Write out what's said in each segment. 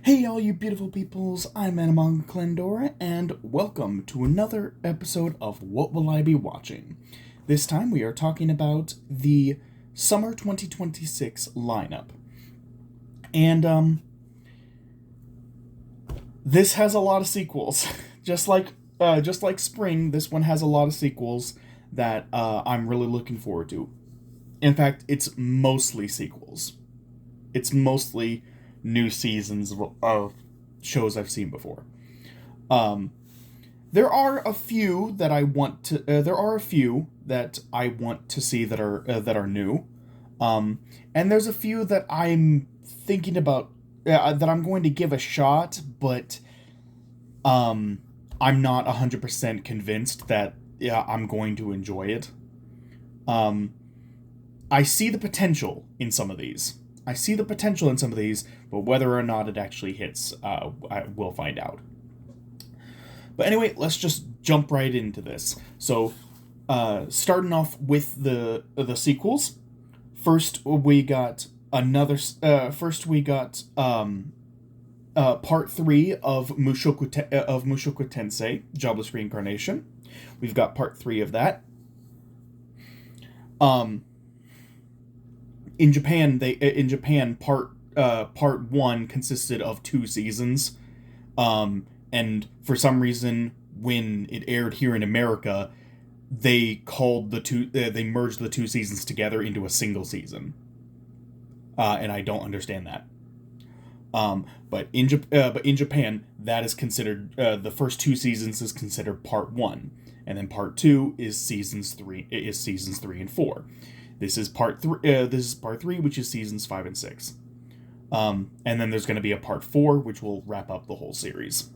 Hey, all you beautiful peoples, I'm Anamon Clendora, and welcome to another episode of What Will I Be Watching? This time we are talking about the Summer 2026 lineup. And, this has a lot of sequels. just like spring, this one has a lot of sequels that I'm really looking forward to. In fact, it's mostly sequels. It's mostly new seasons of shows I've seen before. Um, there are a few that I want to. There are a few that I want to see that are new, and there's a few that I'm thinking about that I'm going to give a shot, but um, I'm not 100% convinced that I'm going to enjoy it. Um, I see the potential in some of these. I see the potential in some of these, but whether or not it actually hits, we'll find out. But anyway, let's just jump right into this. So, starting off with the sequels. First, we got another. First, we got part three of Mushoku Tensei, Jobless Reincarnation. We've got part three of that. Um, in Japan part one consisted of two seasons, and for some reason when it aired here in America, they merged the two seasons together into a single season, and I don't understand that. But in Japan, that is considered the first two seasons is considered part one, and then part two is seasons three and four. This is part three. This is part three, which is seasons five and six. And then there's going to be a part four, which will wrap up the whole series.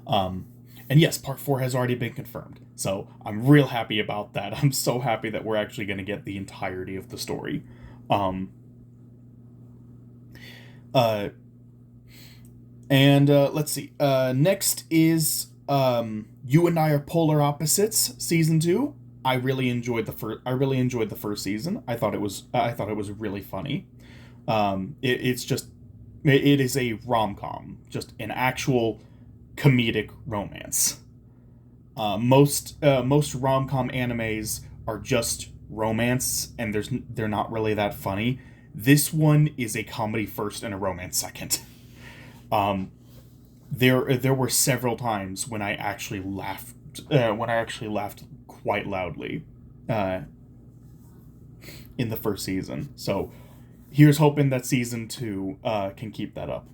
And yes, part four has already been confirmed, so I'm real happy about that. I'm so happy that we're actually going to get the entirety of the story. Um, uh, and let's see. Next is You and I Are Polar Opposites, season two. I really enjoyed the first season. I thought it was really funny. It's just it is a rom com, just an actual comedic romance. Most rom com animes are just romance, and they're not really that funny. This one is a comedy first and a romance second. Um, there were several times when I actually laughed quite loudly uh, in the first season. So here's hoping that season two can keep that up.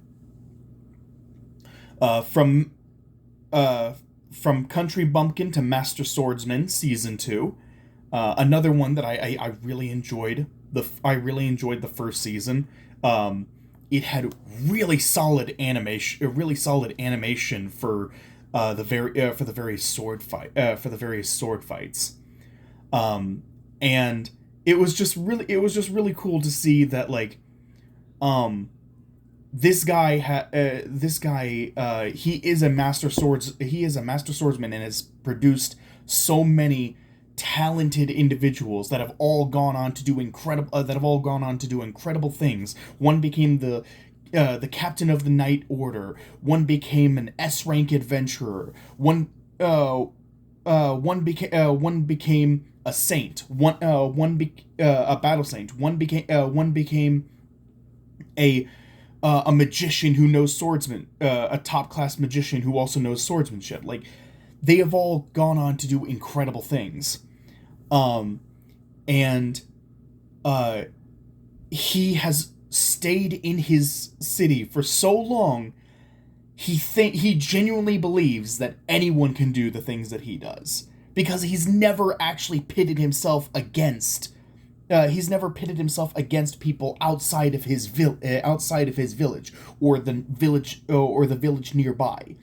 Uh, from uh, from Country Bumpkin to Master Swordsman season two, another one that I really enjoyed. I really enjoyed the first season. It had really solid animation for the various sword fights. And it was just really cool to see that, like, um this guy he is a master swordsman and has produced so many talented individuals that have all gone on to do incredible things. One became the captain of the Night Order. One became an S rank adventurer. One became a saint. A battle saint. One became a magician who knows swordsman, a top class magician who also knows swordsmanship. Like, they have all gone on to do incredible things. And uh, he has stayed in his city for so long. He genuinely believes that anyone can do the things that he does, because he's never actually pitted himself against. He's never pitted himself against people outside of his village, or the village nearby.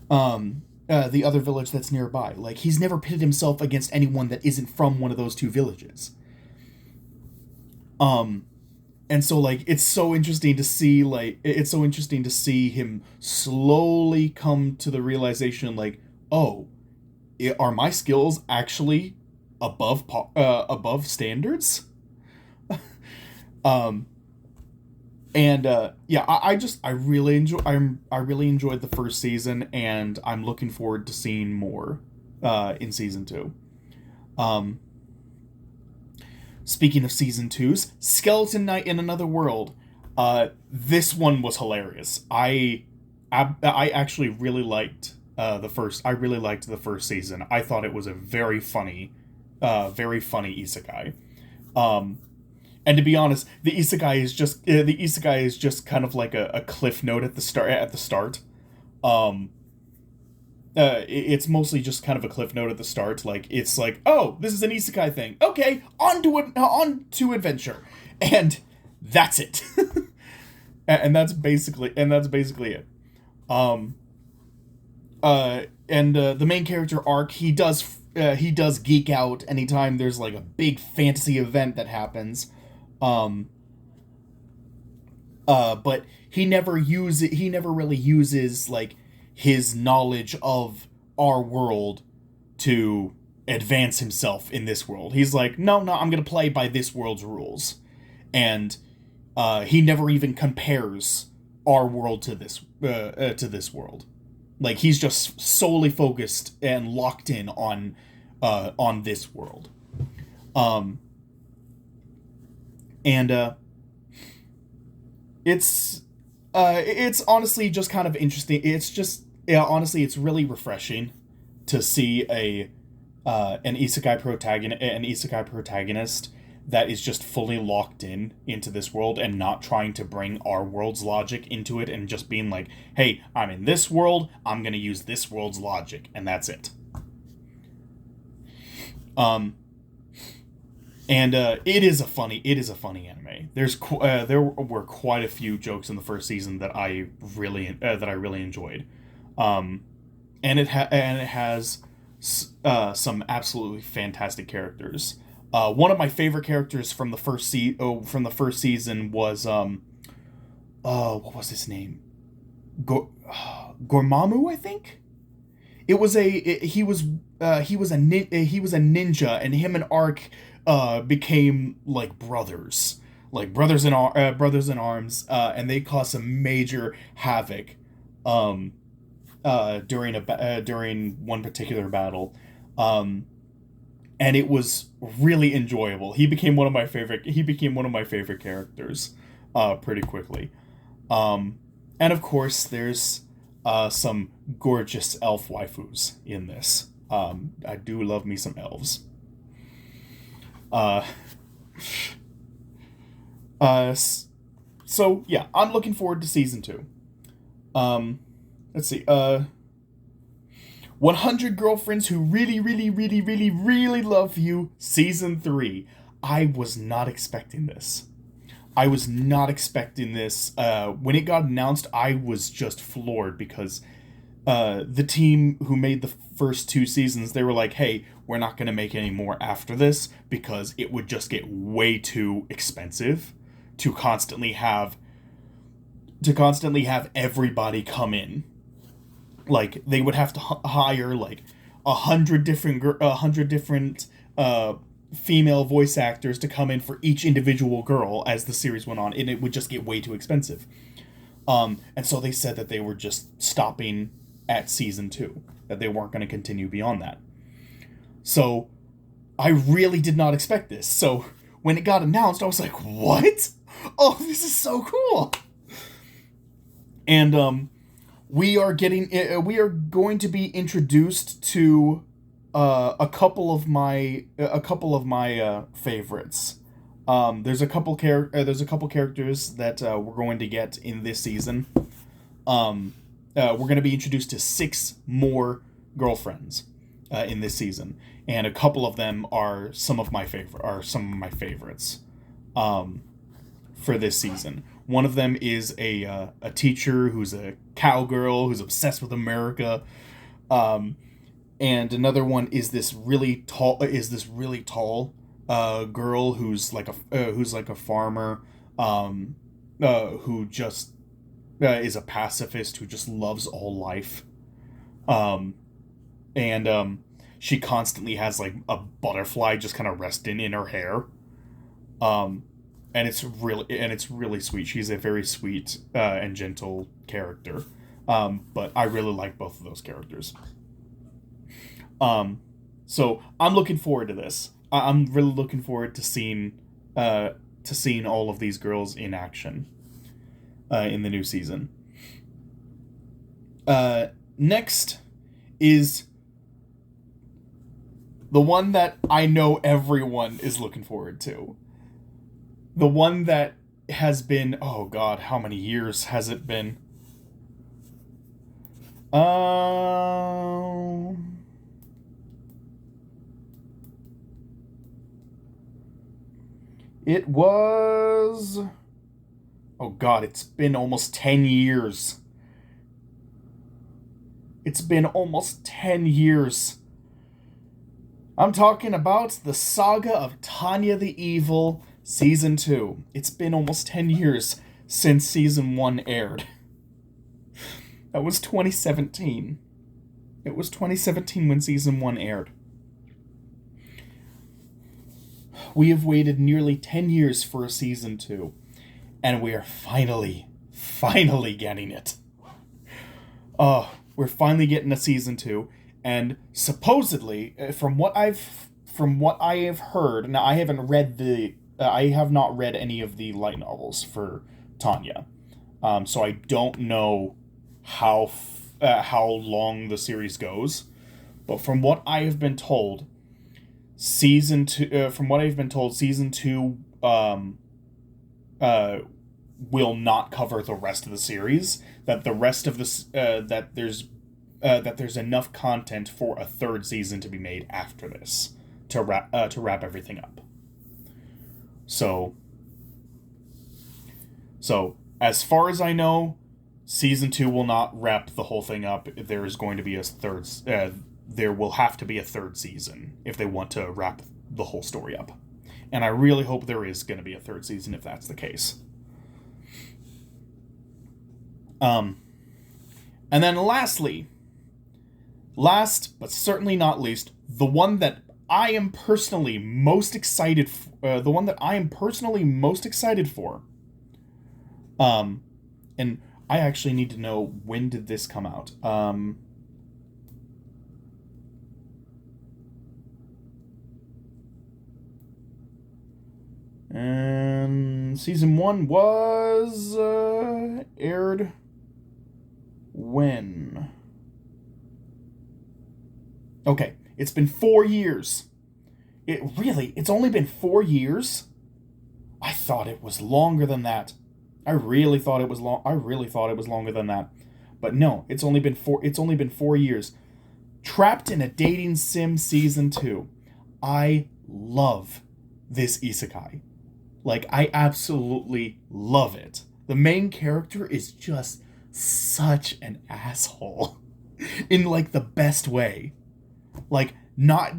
The other village that's nearby. Like, he's never pitted himself against anyone that isn't from one of those two villages. Um, and so, like, it's so interesting to see him slowly come to the realization, like, oh, are my skills actually above standards? um And yeah, I really I really enjoyed the first season, and I'm looking forward to seeing more in season two. Um, Speaking of season twos, Skeleton Knight in Another World. This one was hilarious. I actually really liked the first. I really liked the first season. I thought it was a very funny isekai. Um, and to be honest, the isekai is just kind of like a cliff note at the start. Um, it's mostly just kind of a cliff note at the start. Like it's like, oh, this is an isekai thing. Okay, on to adventure, and that's it. And that's basically it. Um, and The main character arc, he does geek out anytime there's like a big fantasy event that happens. Um, but he never really uses like his knowledge of our world to advance himself in this world. He's like, no, I'm gonna play by this world's rules, and he never even compares our world to this world. Like he's just solely focused and locked in on this world. Um, and it's honestly just kind of interesting. It's just yeah, honestly, it's really refreshing to see a an isekai protagonist that is just fully locked in into this world and not trying to bring our world's logic into it and just being like, "Hey, I'm in this world. I'm going to use this world's logic and that's it." Um and it is a funny anime. There were quite a few jokes in the first season that I really enjoyed. Um and it has some absolutely fantastic characters. One of my favorite characters from from the first season was what was his name? Gormamu, I think. It was a it, he was a ninja, and him and Ark became like brothers, brothers in arms, and they caused some major havoc um during one particular battle. Um, and it was really enjoyable. He became one of my favorite characters pretty quickly. Um, and of course, there's some gorgeous elf waifus in this. I do love me some elves. Uh, uh, so yeah, I'm looking forward to season two. Um, let's see. 100 Girlfriends Who Really, Really, Really, Really, Really Love You, Season 3. I was not expecting this. I was not expecting this. When it got announced, I was just floored because the team who made the first two seasons, they were like, hey, we're not going to make any more after this because it would just get way too expensive to constantly have everybody come in. Like they would have to hire like 100 different female voice actors to come in for each individual girl as the series went on, and it would just get way too expensive. And so they said that they were just stopping at season two, that they weren't going to continue beyond that. So I really did not expect this. So when it got announced, I was like, what? Oh, this is so cool. And we are going to be introduced to a couple of my favorites. There's a couple characters that we're going to get in this season. We're going to be introduced to six more girlfriends in this season, and a couple of them are some of my favorites for this season. One of them is a teacher who's a cowgirl who's obsessed with America, and another one is this really tall girl who's like a farmer, who just is a pacifist who just loves all life, um, and she constantly has like a butterfly just kind of resting in her hair. Um, it's really sweet. She's a very sweet and gentle character. But I really like both of those characters. So I'm looking forward to this. I'm really looking forward to seeing all of these girls in action in the new season. Next is the one that I know everyone is looking forward to. The one that has been, oh God, how many years has it been? It was, oh God, it's been almost 10 years. It's been almost 10 years. I'm talking about the Saga of Tanya the Evil, Season 2. It's been almost 10 years since Season 1 aired. That was 2017. It was 2017 when Season 1 aired. We have waited nearly 10 years for a Season 2, and we are finally getting it. We're finally getting a Season 2, and supposedly, from what I have heard, now I have not read any of the light novels for Tanya, so I don't know how long the series goes, but from what I have been told, Season 2 will not cover the rest of the series. That the rest of this that there's enough content for a third season to be made after this to wrap everything up. So as far as I know, Season 2 will not wrap the whole thing up. There is going to be a third. There will have to be a third season if they want to wrap the whole story up, and I really hope there is going to be a third season if that's the case. And then lastly, last but certainly not least, the one that I am personally most excited for, and I actually need to know, when did this come out? And Season 1 was aired when? Okay, it's been 4 years. It's only been 4 years? I thought it was longer than that. I really thought it was longer than that. But no, it's only been 4 years. Trapped in a Dating Sim Season 2. I love this isekai. Like, I absolutely love it. The main character is just such an asshole. In, like, the best way. Like, not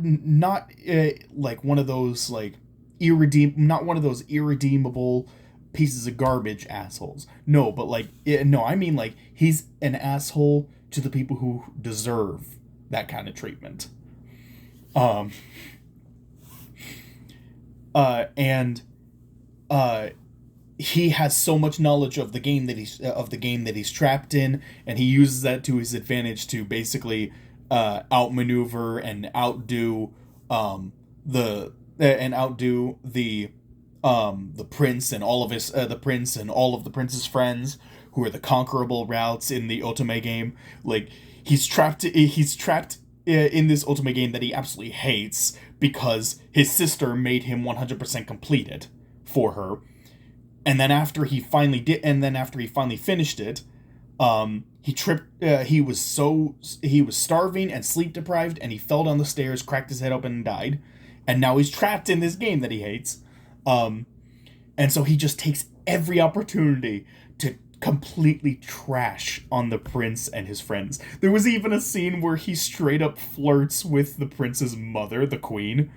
like one of those, like, not one of those irredeemable pieces of garbage assholes. No, but, like, I mean, like, he's an asshole to the people who deserve that kind of treatment. He has so much knowledge of the game that he's trapped in, and he uses that to his advantage to basically outmaneuver and outdo the prince and all of the prince's friends, who are the conquerable routes in the Otome game. Like, he's trapped in this Otome game that he absolutely hates because his sister made him 100% complete it for her. And then after he finally finished it, he was starving and sleep deprived, and he fell down the stairs, cracked his head open, and died. And now he's trapped in this game that he hates. And so he just takes every opportunity to completely trash on the prince and his friends. There was even a scene where he straight up flirts with the prince's mother, the queen,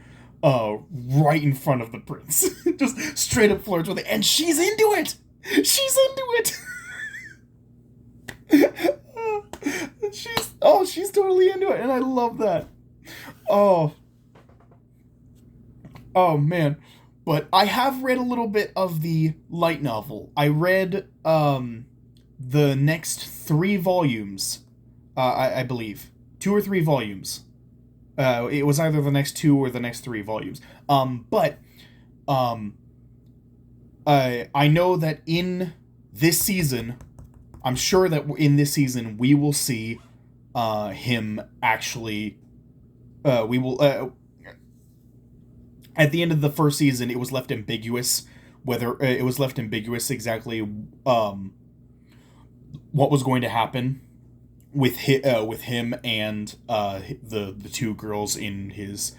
right in front of the prince. Just straight up flirts with it, and she's into it! She's totally into it, and I love that. Oh man. But I have read a little bit of the light novel. I read the next 3 volumes, I believe. 2 or 3 volumes. It was either the next 2 or the next 3 volumes. But um, I know that in this season, I'm sure that in this season we will see him actually. We will. At the end of the first season, it was left ambiguous whether it was left ambiguous exactly what was going to happen with him and the 2 girls in his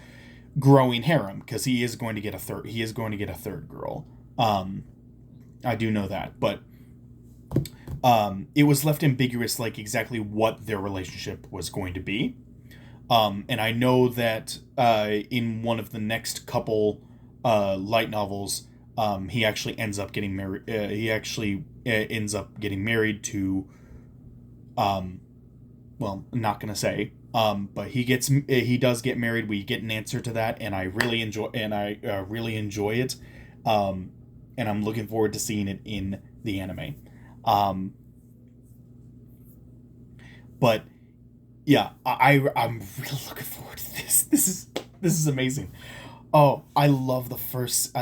growing harem, because he is going to get a third. He is going to get a third girl. I do know that, but it was left ambiguous, like exactly what their relationship was going to be. And I know that in one of the next couple light novels, he actually ends up getting married. He actually ends up getting married to, well, I'm not gonna say, but he does get married. We get an answer to that, and I really enjoy it, and I'm looking forward to seeing it in the anime. But yeah, I'm really looking forward to this. This is amazing. Oh, I love the first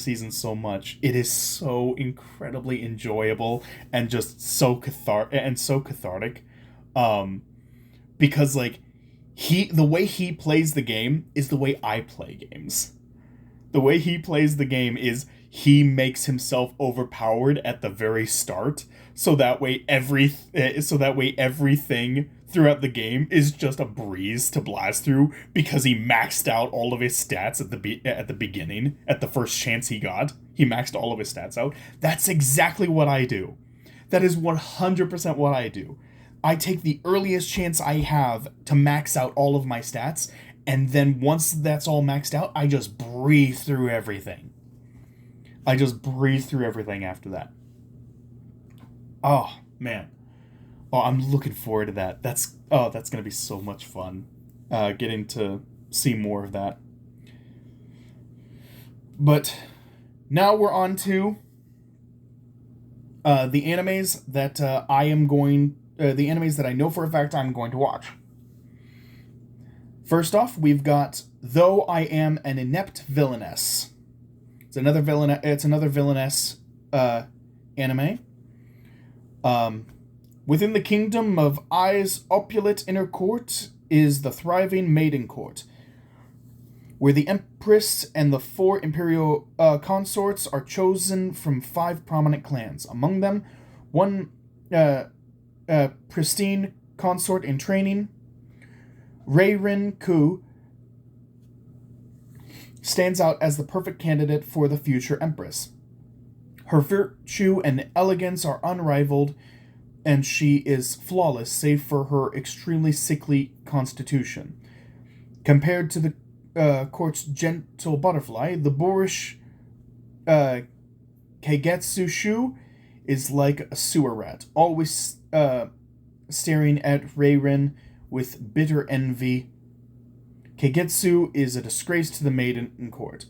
season so much. It is so incredibly enjoyable and just so cathartic. Um because like the way he plays the game is the way I play games. The way he plays the game is he makes himself overpowered at the very start, so that way everything throughout the game is just a breeze to blast through, because he maxed out all of his stats at the beginning. At the first chance he got, he maxed all of his stats out. That's exactly what I do. That is 100% what I do. I take the earliest chance I have to max out all of my stats, and then once that's all maxed out, I just breathe through everything. I just breathe through everything after that. Oh, man. Oh, I'm looking forward to that. That's gonna be so much fun. Getting to see more of that. But now we're on to the animes that the animes that I know for a fact I'm going to watch. First off, we've got Though I Am an Inept Villainess. It's another villainess anime. Within the kingdom of Ai's opulent inner court is the thriving maiden court, where the empress and the 4 imperial consorts are chosen from 5 prominent clans. Among them, one pristine consort in training, Reirin Ku, stands out as the perfect candidate for the future empress. Her virtue and elegance are unrivaled, and she is flawless save for her extremely sickly constitution. Compared to the court's gentle butterfly, the boorish Keigetsu Shu is like a sewer rat, always staring at Reirin with bitter envy. Keigetsu is a disgrace to the maiden in court.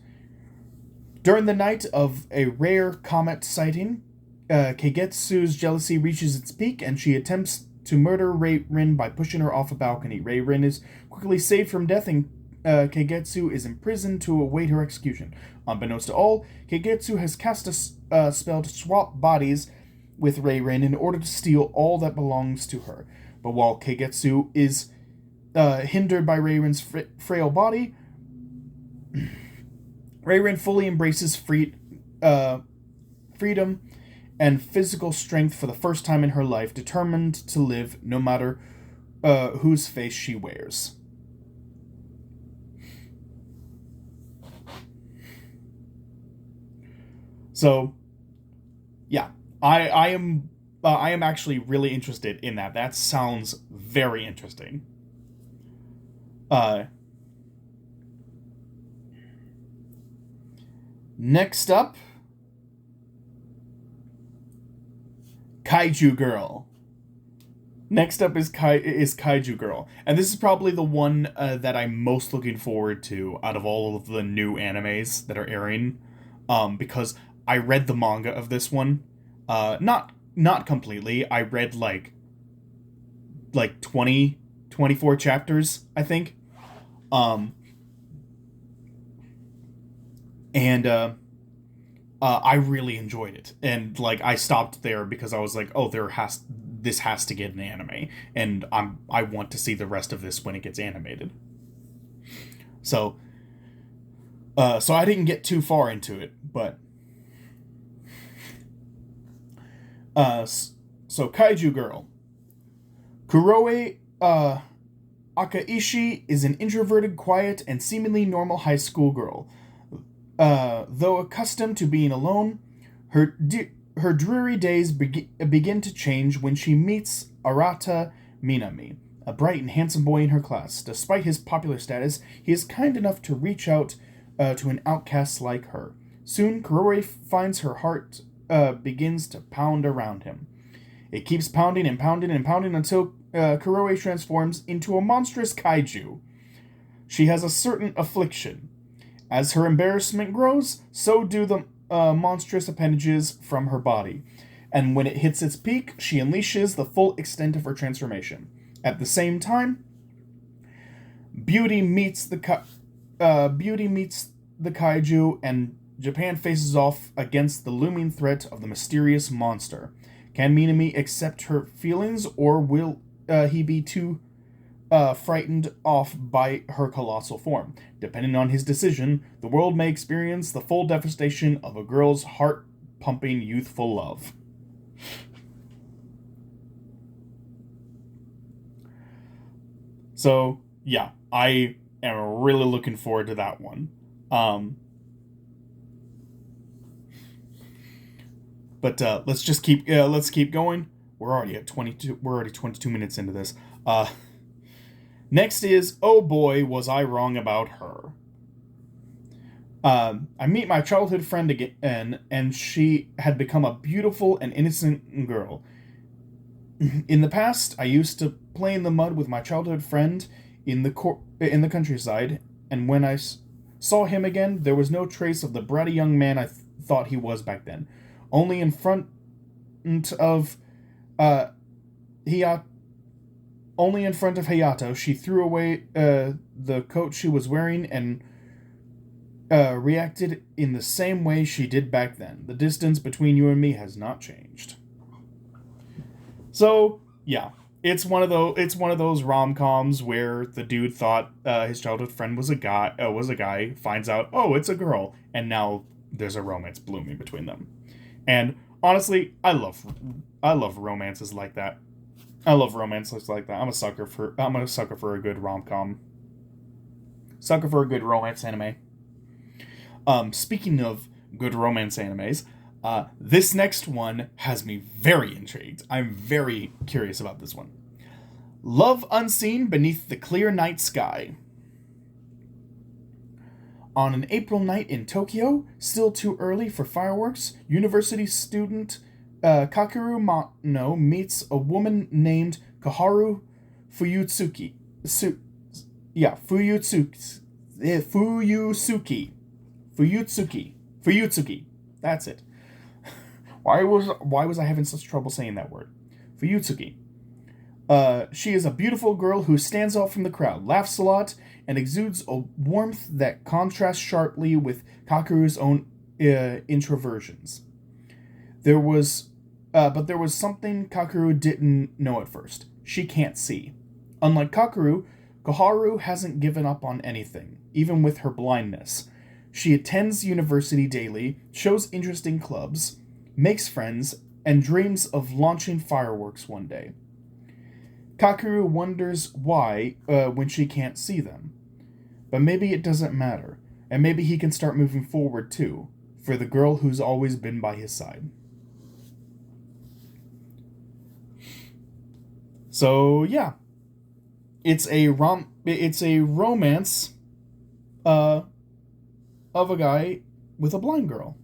During the night of a rare comet sighting, Keigetsu's jealousy reaches its peak, and she attempts to murder Reirin by pushing her off a balcony. Reirin is quickly saved from death, and Keigetsu is imprisoned to await her execution. Unbeknownst to all, Keigetsu has cast a spell to swap bodies with Reirin in order to steal all that belongs to her. But while Keigetsu is hindered by Reirin's frail body, Reirin fully embraces freedom and physical strength for the first time in her life, determined to live no matter whose face she wears. So, yeah, I am actually really interested in that. That sounds very interesting. Uh, Next up, Kaiju Girl. Next up is Kaiju Girl, and this is probably the one that I'm most looking forward to out of all of the new animes that are airing, because I read the manga of this one, not completely. I read like 20, 24 chapters, I think, um, and I really enjoyed it, and like I stopped there because I was like, oh, this has to get an anime, and I want to see the rest of this when it gets animated. So so I didn't get too far into it, but so Kaiju Girl, Kuroe Akaishi is an introverted, quiet, and seemingly normal high school girl. Though accustomed to being alone, her dreary days begin to change when she meets Arata Minami, a bright and handsome boy in her class. Despite his popular status, he is kind enough to reach out to an outcast like her. Soon, Kuroi finds her heart begins to pound around him. It keeps pounding and pounding and pounding until Kuroi transforms into a monstrous kaiju. She has a certain affliction. As her embarrassment grows, so do the monstrous appendages from her body. And when it hits its peak, she unleashes the full extent of her transformation. At the same time, Beauty meets the kaiju, and Japan faces off against the looming threat of the mysterious monster. Can Minami accept her feelings, or will he be too frightened off by her colossal form? Depending on his decision, the world may experience the full devastation of a girl's heart-pumping youthful love. So, yeah, I am really looking forward to that one. Um, but let's keep going. We're already at 22. We're already 22 minutes into this. Next is Oh Boy, Was I Wrong About Her? I meet my childhood friend again, and she had become a beautiful and innocent girl. In the past, I used to play in the mud with my childhood friend in the countryside, and when saw him again, there was no trace of the bratty young man I thought he was back then. Only in front of Hiya only in front of Hayato, she threw away the coat she was wearing and reacted in the same way she did back then. The distance between you and me has not changed. So yeah, it's one of those rom coms where the dude thought his childhood friend was a guy, finds out, oh, it's a girl, and now there's a romance blooming between them. And honestly, I love romances like that. I love romances like that. I'm a sucker for a good rom com. Sucker for a good romance anime. Speaking of good romance animes, this next one has me very intrigued. I'm very curious about this one. Love Unseen Beneath the Clear Night Sky. On an April night in Tokyo, still too early for fireworks, university student Kakeru Mano meets a woman named Koharu Fuyutsuki. Fuyutsuki. Fuyutsuki. That's it. Why was I having such trouble saying that word? Fuyutsuki. She is a beautiful girl who stands out from the crowd, laughs a lot, and exudes a warmth that contrasts sharply with Kakeru's own introversions. But there was something Kakeru didn't know at first. She can't see. Unlike Kakeru, Koharu hasn't given up on anything, even with her blindness. She attends university daily, shows interest in clubs, makes friends, and dreams of launching fireworks one day. Kakeru wonders why when she can't see them. But maybe it doesn't matter, and maybe he can start moving forward too, for the girl who's always been by his side. So yeah, it's a romance of a guy with a blind girl.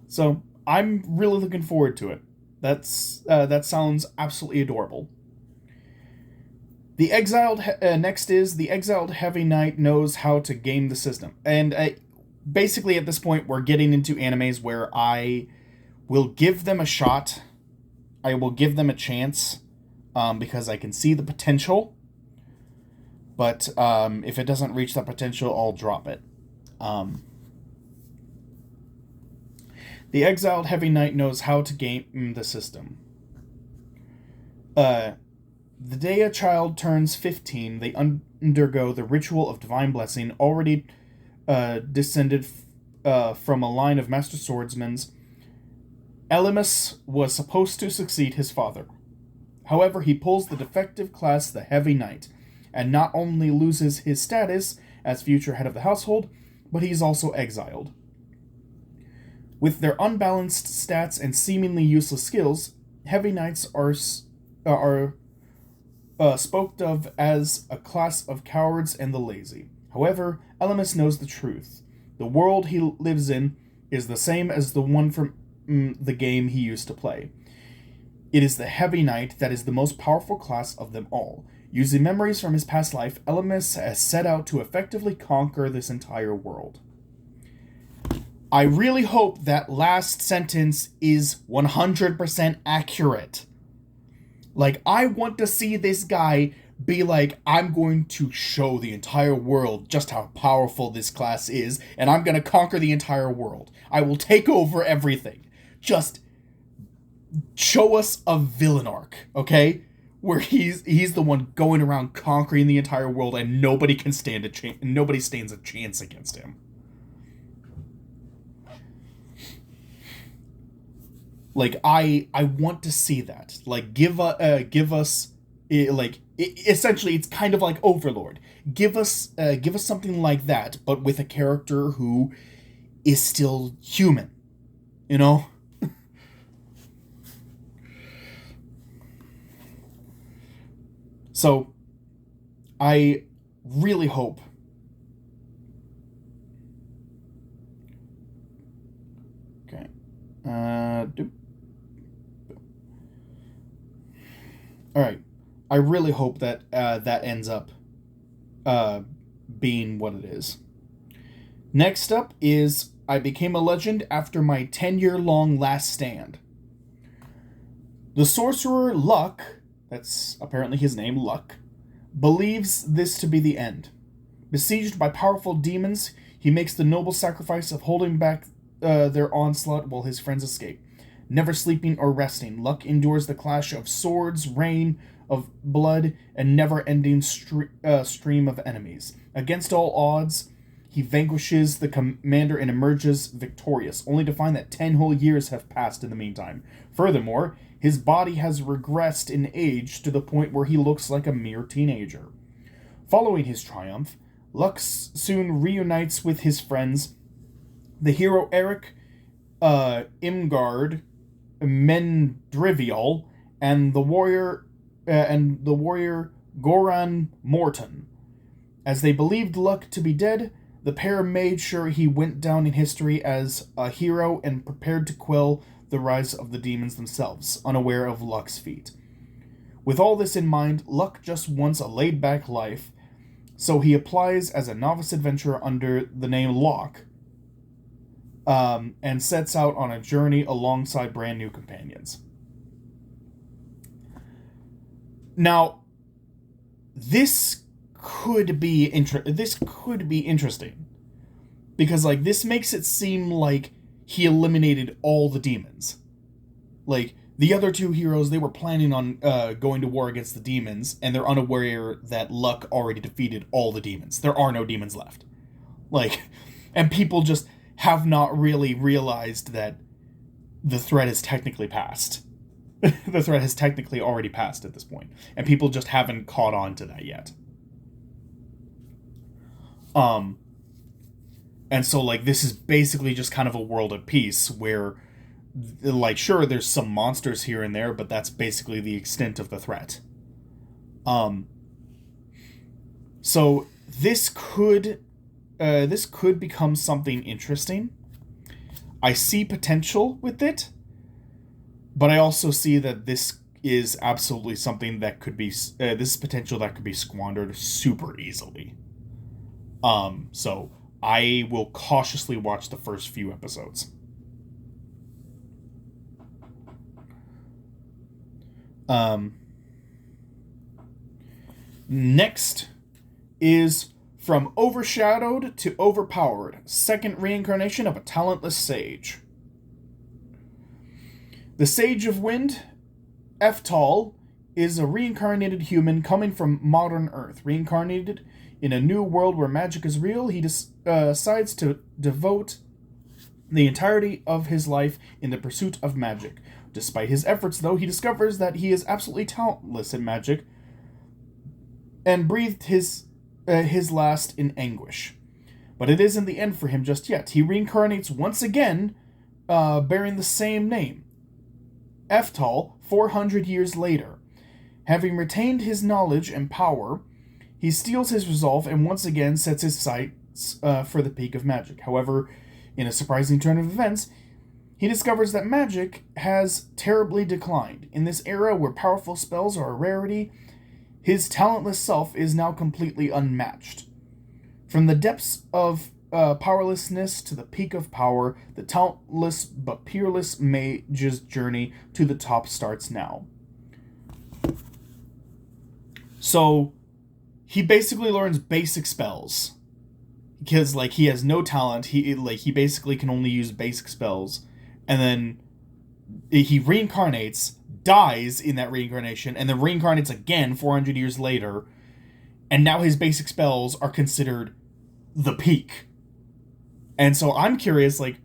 So I'm really looking forward to it. That sounds absolutely adorable. The exiled heavy knight knows how to game the system, and basically at this point we're getting into animes where I will give them a shot. I will give them a chance, because I can see the potential. But if it doesn't reach that potential, I'll drop it. Um, the exiled heavy knight knows how to game the system. Uh, the day a child turns 15, they undergo the ritual of divine blessing, already descended from a line of master swordsmen. Elymas was supposed to succeed his father. However, he pulls the defective class, the Heavy Knight, and not only loses his status as future head of the household, but he's also exiled. With their unbalanced stats and seemingly useless skills, Heavy Knights are spoken of as a class of cowards and the lazy. However, Elymas knows the truth. The world he lives in is the same as the one from the game he used to play. It is the Heavy Knight that is the most powerful class of them all. Using memories from his past life, Elymas has set out to effectively conquer this entire world. I really hope that last sentence is 100% accurate. Like, I want to see this guy be like, I'm going to show the entire world just how powerful this class is, and I'm going to conquer the entire world. I will take over everything. Just show us a villain arc, okay? Where he's the one going around conquering the entire world, and nobody can stand a chance. Nobody stands a chance against him. Like, I want to see that. Like, give us, essentially it's kind of like Overlord. Give us something like that, but with a character who is still human. You know? So, I really hope. Okay. All right. I really hope that that ends up being what it is. Next up is I became a legend after my 10-year-long last stand. The sorcerer Luck, that's apparently his name, Luck, believes this to be the end. Besieged by powerful demons, he makes the noble sacrifice of holding back their onslaught while his friends escape. Never sleeping or resting, Luck endures the clash of swords, rain of blood, and never-ending stream of enemies. Against all odds, he vanquishes the commander and emerges victorious, only to find that 10 whole years have passed in the meantime. Furthermore, his body has regressed in age to the point where he looks like a mere teenager. Following his triumph, Lux soon reunites with his friends, the hero Eric Imgard Mendrivial, and the warrior Goran Morton. As they believed Luck to be dead, the pair made sure he went down in history as a hero and prepared to quell the rise of the demons themselves, unaware of Luck's feat. With all this in mind, Luck just wants a laid-back life, so he applies as a novice adventurer under the name Locke, and sets out on a journey alongside brand new companions. Now, this could be interesting, because like this makes it seem like he eliminated all the demons. Like the other two heroes, they were planning on going to war against the demons, and they're unaware that Luck already defeated all the demons. There are no demons left. Like, and people just have not really realized that the threat is technically passed. The threat has technically already passed at this point, and people just haven't caught on to that yet. And so, like, this is basically just kind of a world of peace where, like, sure, there's some monsters here and there, but that's basically the extent of the threat. So this could become something interesting. I see potential with it, but I also see that this is absolutely something that could be this is potential that could be squandered super easily. So I will cautiously watch the first few episodes. Um, Next is From Overshadowed to Overpowered, second reincarnation of a talentless sage. The Sage of Wind, Eftal, is a reincarnated human coming from modern Earth. Reincarnated in a new world where magic is real, he decides to devote the entirety of his life in the pursuit of magic. Despite his efforts, though, he discovers that he is absolutely talentless in magic and breathed his last in anguish. But it isn't the end for him just yet. He reincarnates once again, bearing the same name, Eftal, 400 years later. Having retained his knowledge and power, he steals his resolve and once again sets his sights for the peak of magic. However, in a surprising turn of events, he discovers that magic has terribly declined. In this era where powerful spells are a rarity, his talentless self is now completely unmatched. From the depths of powerlessness to the peak of power, the talentless but peerless mage's journey to the top starts now. So, he basically learns basic spells. Because, like, he has no talent, he basically can only use basic spells. And then he reincarnates, dies in that reincarnation, and then reincarnates again 400 years later, and now his basic spells are considered the peak. And so I'm curious, like,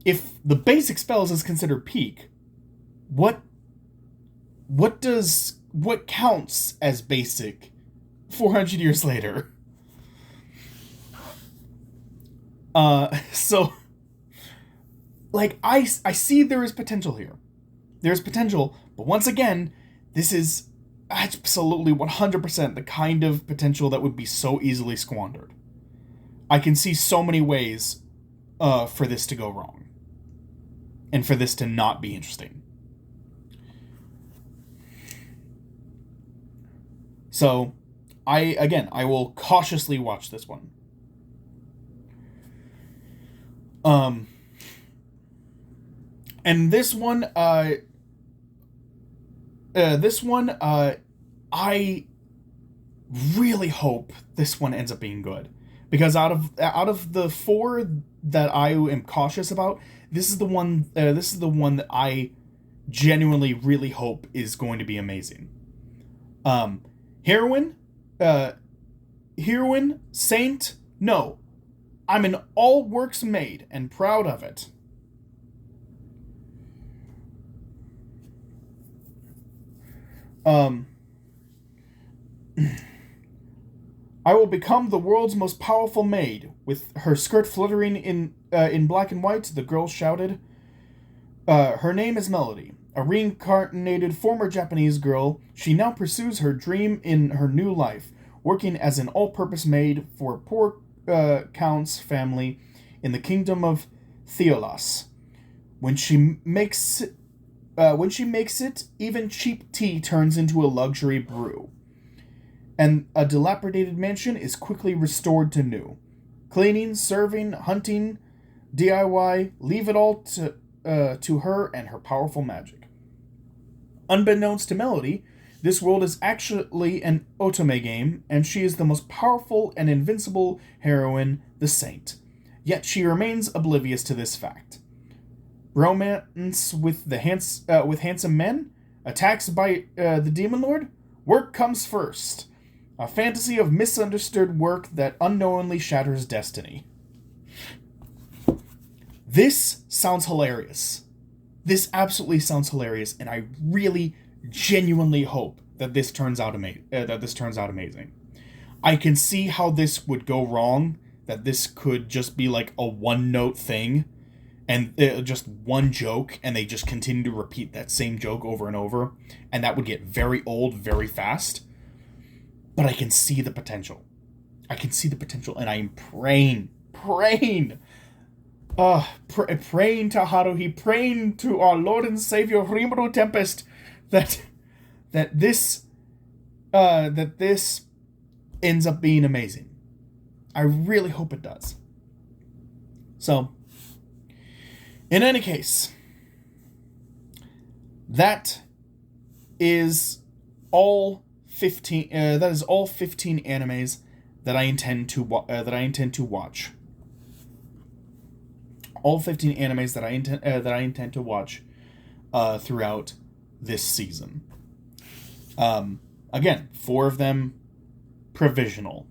if the basic spells is considered peak, what counts as basic 400 years later? So, like, I see there is potential here. There's potential, but once again, this is absolutely 100% the kind of potential that would be so easily squandered. I can see so many ways for this to go wrong. And for this to not be interesting. So, I will cautiously watch this one. And this one, I really hope this one ends up being good, because out of the four that I am cautious about, this is the one that I genuinely really hope is going to be amazing. Heroine, Saint, no, I'm an all works made and proud of it. I will become the world's most powerful maid. With her skirt fluttering in black and white, the girl shouted. Her name is Melody. A reincarnated former Japanese girl, she now pursues her dream in her new life, working as an all-purpose maid for a poor count's family in the kingdom of Theolas. When she makes it, even cheap tea turns into a luxury brew. And a dilapidated mansion is quickly restored to new. Cleaning, serving, hunting, DIY, leave it all to her and her powerful magic. Unbeknownst to Melody, this world is actually an otome game, and she is the most powerful and invincible heroine, the Saint. Yet she remains oblivious to this fact. Romance with handsome men, attacks by the Demon Lord, work comes first. A fantasy of misunderstood work that unknowingly shatters destiny. This sounds hilarious. This absolutely sounds hilarious, and I really, genuinely hope that this turns out amazing. I can see how this would go wrong. That this could just be like a one-note thing, and just one joke, and they just continue to repeat that same joke over and over, and that would get very old very fast. But I can see the potential. And I am praying praying to Haruhi, praying to our Lord and Savior Rimuru Tempest that this ends up being amazing. I really hope it does. So, in any case, that is all 15. That is all 15 animes that I intend to watch. All 15 animes that I intend to watch throughout this season. Again, 4 of them provisional.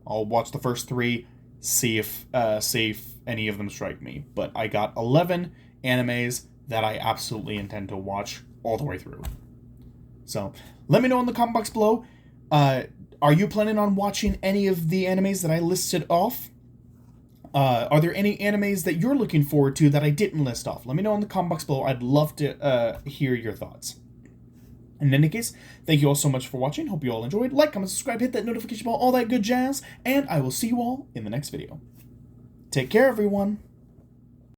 I'll watch the first 3, see if any of them strike me. But I got 11 animes that I absolutely intend to watch all the way through. So, let me know in the comment box below. Are you planning on watching any of the animes that I listed off? Are there any animes that you're looking forward to that I didn't list off? Let me know in the comment box below. I'd love to hear your thoughts. In any case, thank you all so much for watching. Hope you all enjoyed. Like, comment, subscribe, hit that notification bell, all that good jazz. And I will see you all in the next video. Take care, everyone.